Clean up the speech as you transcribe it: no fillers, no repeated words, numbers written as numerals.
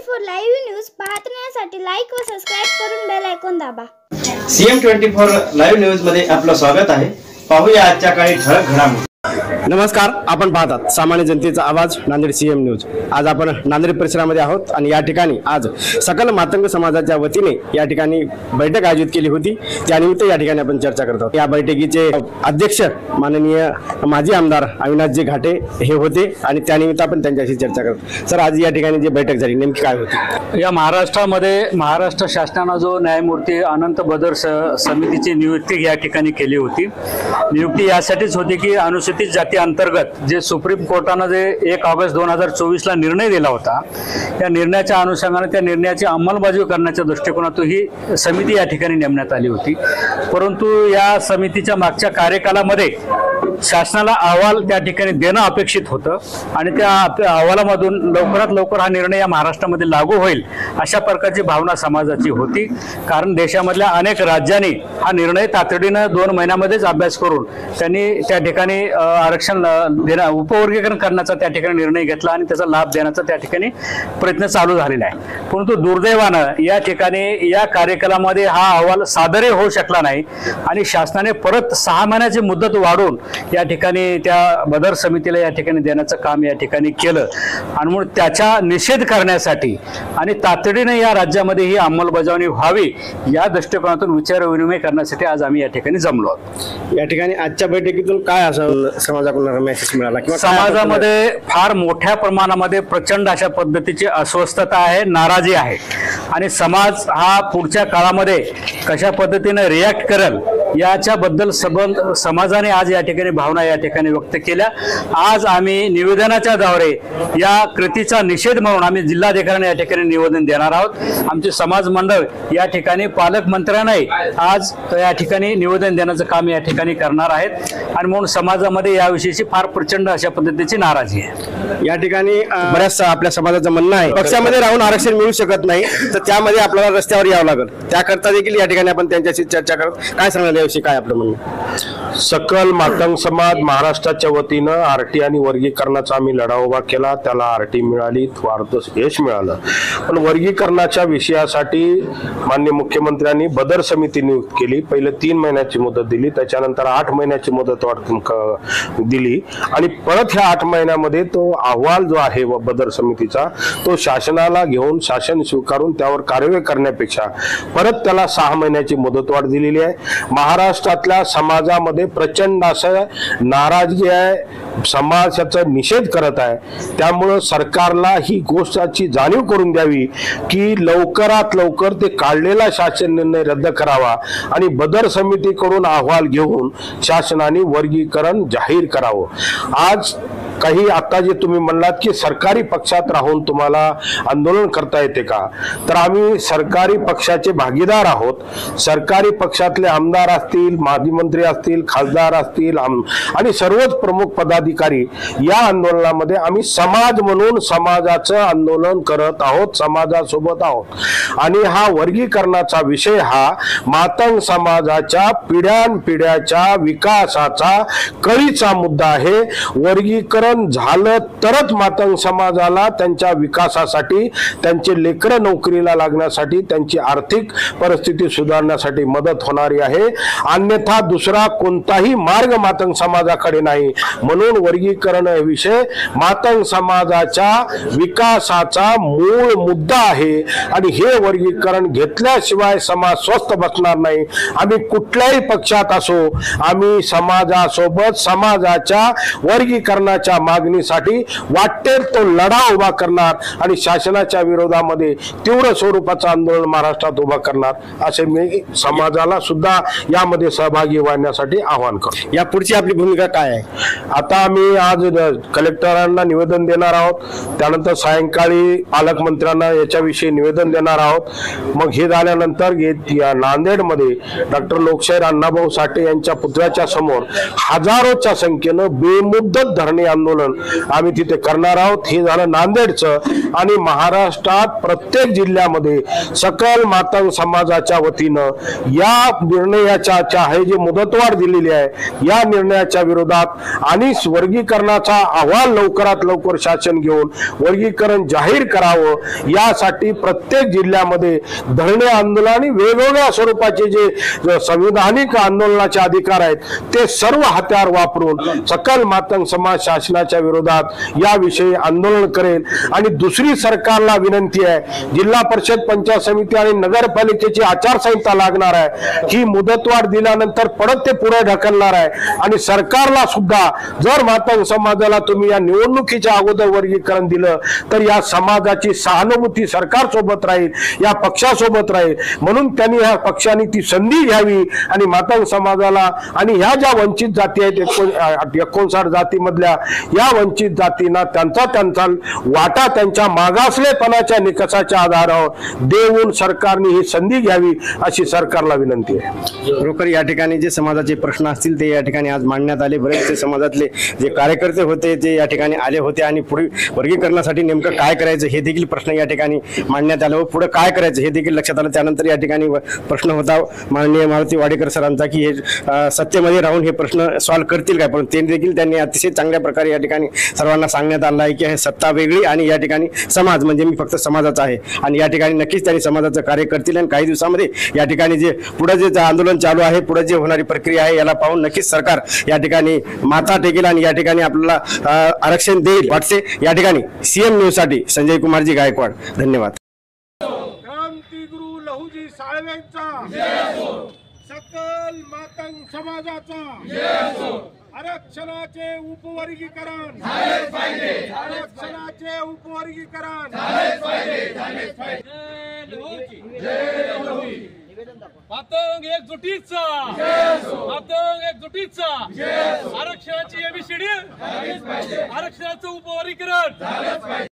24 live news पाहण्यासाठी like व subscribe करून बेल आयकॉन दाबा। CM24 लाईव्ह न्यूज मध्ये आपलं स्वागत आहे। पाहूया आजच्या काही ठळक घडामोडी। नमस्कार, आपण पाहतात सामान्य जनतेचा आवाज नांदेड CM न्यूज। आज आपण नांदेड परिसरामध्ये आहोत आणि या ठिकाणी आज सकल मातंग समाजाच्या वतीने या ठिकाणी बैठक आयोजित केली होती। त्यानिमित्त या ठिकाणी आपण चर्चा करत आहोत। या बैठकीचे अध्यक्ष माननीय माजी आमदार अविनाशजी घाटे हे होते आणि त्यानिमित्त आपण त्यांच्याशी चर्चा करत। सर, आज या ठिकाणी जी बैठक झाली नेमकी काय होती? या महाराष्ट्रामध्ये महाराष्ट्र शासनाने जो न्यायमूर्ती अनंत बदर समितीची नियुक्ती या ठिकाणी केली होती। नियुक्ती यासाठीच होती की अनुसूचित जाती अंतर्गत जे सुप्रीम कोर्टाने जे 1 ऑगस्ट 2024 ला निर्णय दिला होता, त्या निर्णयाच्या अनुषंगाने त्या निर्णयाची अंमलबजावणी करण्याच्या दृष्टिकोनातून ही समिती या ठिकाणी नेमण्यात आली होती। परंतु या समितीच्या मागच्या कार्यकालामध्ये शासनाला अहवाल त्या ठिकाणी देणं अपेक्षित होतं आणि त्या अहवालामधून लवकरात लवकर हा निर्णय या महाराष्ट्रामध्ये लागू होईल अशा प्रकारची भावना समाजाची होती। कारण देशामधल्या अनेक राज्यांनी हा निर्णय तातडीनं 2 महिन्यामध्येच अभ्यास करून त्यांनी त्या ठिकाणी आरक्षण उपवर्गीकरण करण्याचा त्या ठिकाणी निर्णय घेतला आणि त्याचा लाभ देण्याचा त्या ठिकाणी प्रयत्न चालू झालेला आहे। परंतु दुर्दैवानं या ठिकाणी या कार्यकालामध्ये हा अहवाल सादर होऊ शकला नाही आणि शासनाने परत 6 महिन्याची मुदत वाढवून या ठिकाणी त्या बदर समितीला या ठिकाणी देण्याचं काम या ठिकाणी केलं आणि म्हणून त्याचा निषेध करण्यासाठी आणि तातडीने या राज्यामध्ये ही अंमलबजावणी व्हावी या दृष्टिकोनातून विचारविनिमय करण्यासाठी आज आम्ही या ठिकाणी जमलो आहोत। या ठिकाणी आजच्या बैठकीतून काय असं समाजाकडून मेसेज मिळाला किंवा समाजामध्ये फार मोठ्या प्रमाणामध्ये प्रचंड अशा पद्धतीची अस्वस्थता आहे, नाराजी आहे आणि समाज हा पुढच्या काळामध्ये कशा पद्धतीने रिॲक्ट करेल याच्याबद्दल समाजाने आज या ठिकाणी भावना या ठिकाणी व्यक्त केल्या। आज आम्ही निवेदनाच्या द्वारे या कृतीचा निषेध म्हणून आम्ही जिल्हाधिकाऱ्यांना या ठिकाणी निवेदन देणार आहोत। आमचे समाज मंडळ या ठिकाणी पालकमंत्र्यांनाही आज या ठिकाणी निवेदन देण्याचं काम या ठिकाणी करणार आहेत आणि म्हणून समाजामध्ये याविषयीची फार प्रचंड अशा पद्धतीची नाराजी आहे। या ठिकाणी बऱ्याच आपल्या समाजाचं म्हणणं आहे पक्षामध्ये राहून आरक्षण मिळू शकत नाही, तर त्यामध्ये आपल्याला रस्त्यावर यावं लागेल। त्याकरता देखील या ठिकाणी आपण त्यांच्याशी चर्चा करत काय सांगणार याविषयी काय आपलं म्हणणं? सकल मातंग समाज महाराष्ट्राच्या वतीनं आरटी आणि वर्गीकरणाचा आम्ही लढा उभा केला, त्याला आरटी मिळाली, स्वार्थ यश मिळालं। पण वर्गीकरणाच्या विषयासाठी माननीय मुख्यमंत्र्यांनी बदर समिती नियुक्त केली। पहिले 3 महिन्याची मुदत दिली, त्याच्यानंतर 8 महिन्याची मुदत दिली आणि परत ह्या 8 महिन्यामध्ये तो अहवाल जो आहे बदर समितीचा तो शासनाला घेऊन शासन स्वीकारून त्यावर कार्यवाही करण्यापेक्षा परत त्याला 6 महिन्याची मुदतवाढ दिलेली आहे। महाराष्ट्रातल्या समाजामध्ये प्रचंड असं नाराजगी आहे, समाज याचा निषेध करत आहे। त्यामुळे सरकारला ही गोष्टीची जाणीव करून द्यावी की लवकरात लवकर ते काढलेला शासन निर्णय रद्द करावा आणि बदर समितीकडून अहवाल घेऊन शासनाने वर्गीकरण जाहीर करावं। आज काही आता जे तुम्ही म्हणलात की सरकारी पक्षात राहून तुम्हाला आंदोलन करता येते का, तर आम्ही सरकारी पक्षाचे भागीदार आहोत। सरकारी पक्षातले आमदार असतील, माजी मंत्री असतील, खासदार असतील आणि सर्वच प्रमुख पदाधिकारी या आंदोलनामध्ये आम्ही समाज म्हणून समाजाचं आंदोलन करत आहोत, समाजासोबत आहोत। आणि हा वर्गीकरणाचा विषय हा मातंग समाजाच्या पिढ्यानपिढ्याच्या विकासाचा कळीचा मुद्दा आहे। वर्गीकरण झालं तरच मातंग समाजाला त्यांच्या विकासासाठी, त्यांचे लेकरं नोकरीला लागण्यासाठी, त्यांची आर्थिक परिस्थिती सुधारण्यासाठी मदत होणारी आहे। अन्यथा दुसरा कोणताही मार्ग मातंग समाजाकडे नाही। म्हणून वर्गीकरण हे विषय मातंग समाजाच्या विकासाचा मूळ मुद्दा आहे आणि हे वर्गीकरण घेतल्याशिवाय समाज स्वस्थ बसणार नाही। आम्ही कुठल्याही पक्षात असो, आम्ही समाजासोबत समाजाच्या वर्गीकरणाच्या मागणीसाठी वाटेल तो लढा उभा करणार आणि शासनाच्या विरोधामध्ये तीव्र स्वरूपाचं आंदोलन महाराष्ट्रात उभा करणार, असे मी समाजाला सुद्धा यामध्ये सहभागी होण्यासाठी आवाहन करतो। या पुढची आपली भूमिका काय आहे? आता आम्ही आज कलेक्टरांना निवेदन देणार आहोत, त्यानंतर सायंकाळी पालकमंत्र्यांना याच्याविषयी निवेदन देणार आहोत। मग हे झाल्यानंतर नांदेडमध्ये डॉक्टर लोकशाहीर अण्णाभाऊ साठे यांच्या पुतळ्याच्या समोर हजारोच्या संख्येनं बेमुदत धरणे आंदोलन आंदोलन आम्ही तिथे करणार आहोत. हे झालं नांदेडचं. आणि महाराष्ट्रात प्रत्येक जिल्ह्यामध्ये सकल मातंग समाजाच्या वतीनं या निर्णयाच्या हे जे मुदतवाढ दिलेली आहे या निर्णयाच्या विरोधात आणि वर्गीकरणाचा अहवाल लवकरात लवकर शासन घेऊन वर्गीकरण जाहीर करावं यासाठी प्रत्येक जिल्ह्यामध्ये धरणे आंदोलन आणि वेगवेगळ्या स्वरूपाचे जे संविधानिक आंदोलनाचे अधिकार आहेत ते सर्व हत्यार वापरून सकल मातंग समाज शासनाच्या विरोधात याविषयी आंदोलन करेल. आणि दुसरी सरकारला विनंती आहे, जिल्हा परिषद पंचायत समिती आणि नगरपालिकेची आचारसंहिता लागणार आहे. ही मुदतवाढ दिल्यानंतर परत ते पुढे ढकलणार आहे. आणि सरकारला सुद्धा जर मातंग समाजाला तुम्ही या निवडणुकीच्या अगोदर वर्गीकरण दिलं तर या समाजाची सहानुभूती सरकार सोबत राहील, या पक्षासोबत राहील. म्हणून त्यांनी ह्या पक्षाने ती संधी घ्यावी आणि मातंग समाजाला आणि ह्या ज्या वंचित जाती आहेत 59 जातीमधल्या या वंचित जातींना त्यांचा वाटा त्यांच्या मागासलेपणाच्या निकषाच्या आधारावर देऊन सरकारने ही संधी घ्यावी अशी सरकारला विनंती आहे. खरोखर या ठिकाणी जे समाजाचे प्रश्न असतील ते या ठिकाणी आज मांडण्यात आले. बरेचसे समाजातले जे कार्यकर्ते होते ते या ठिकाणी आले होते आणि पुढे वर्गीकरणासाठी नेमकं काय करायचं हे देखील प्रश्न या ठिकाणी मांडण्यात आले व पुढे काय करायचं हे देखील लक्षात आलं. त्यानंतर या ठिकाणी प्रश्न होता माननीय मारुती वाडेकर सरांचा की हे सत्तेमध्ये राहून हे प्रश्न सॉल्व्ह करतील काय, पण ते देखील त्यांनी अतिशय चांगल्या प्रकारे या ठिकाणी सर्वांना सांगण्यात आलं आहे की हे सत्ता वेगळी आणि या ठिकाणी समाज म्हणजे मी फक्त समाजाचा आहे आणि या ठिकाणी नक्कीच त्यांनी समाजाचं कार्य करतील. आणि काही दिवसामध्ये या ठिकाणी जे पुढे जे आंदोलन चालू आहे, पुढे जे होणारी प्रक्रिया आहे याला पाहून नक्कीच सरकार या ठिकाणी माथा टेकेल आणि या ठिकाणी आपल्याला आरक्षण देईल वाटते. या ठिकाणी सीएम न्यूज साठी संजय कुमारजी गायकवाड. धन्यवाद. क्रांतिगुरु लहुजी साळवेंचा सकल मातंग समाजाचा आरक्षणाचे उपवर्गीकरण आरक्षणाचे उपवर्गीकरण मातंग एकजुटीचा मातंग एकजुटीचा आरक्षणाची एबीसीडी आरक्षणाचं उपवर्गीकरण